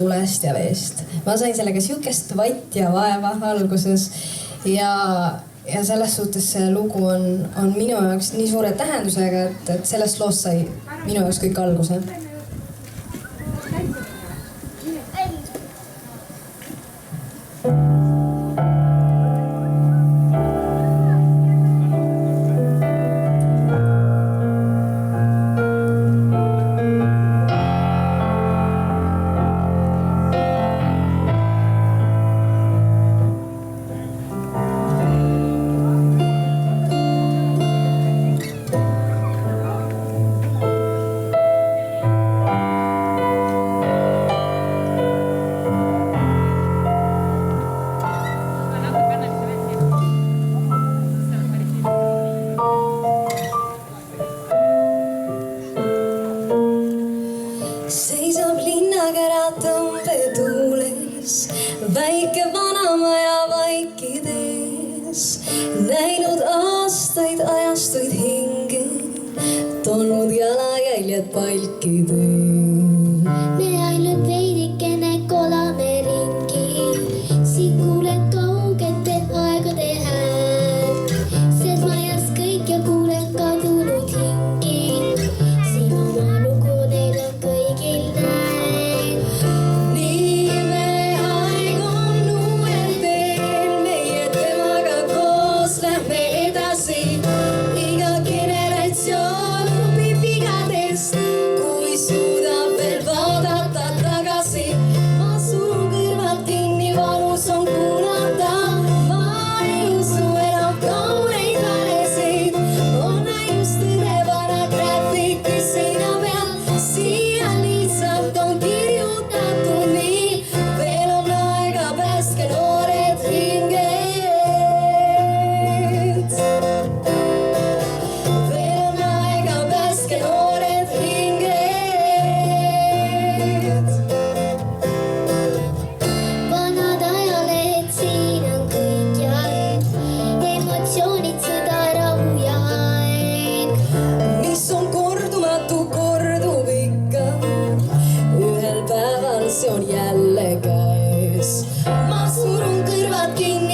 tulest ja veest. Ma sain sellega siukest vatt ja vaeva alguses ja selles suhtes see lugu on minu jaoks nii suure tähendusega, et sellest loost sai minu jaoks kõik alguse. Seisab linnakära tõmbetuules, väike vanamaja vaikides, näinud aastaid ajastuid hinge, tolnud jalajäljed palkidel. Me ainult veidikene kolame ringi, siit kuulen kaugete aegade häält. Sealt majas kõik ja kuulen kadunud hingi, siin oma lugu neil on kõigil näen. Nii me aegun uuel teel, meie temaga koos lähme edasi. Iga generatsioon õpib vigadest, kui suudab veel vaadata tagasi. Ma surun kõrvalt kinni, valus on kuulata. Ma ei usu enam kauneid valesid, on ainult tõde vana graffiti seina peal. Siia lihtsalt on kirjutatud nii, veel on aega, päästke noored hinged. Veel on aega, päästke noored hinged. Vanad ajalehed siin on kõik jäänud, emotsioonid, sõda, rahu ja aeg. Mis on kordumatu, kordub ikka, ühel päeval see on jälle käes. Ma surun kõrvad kinni.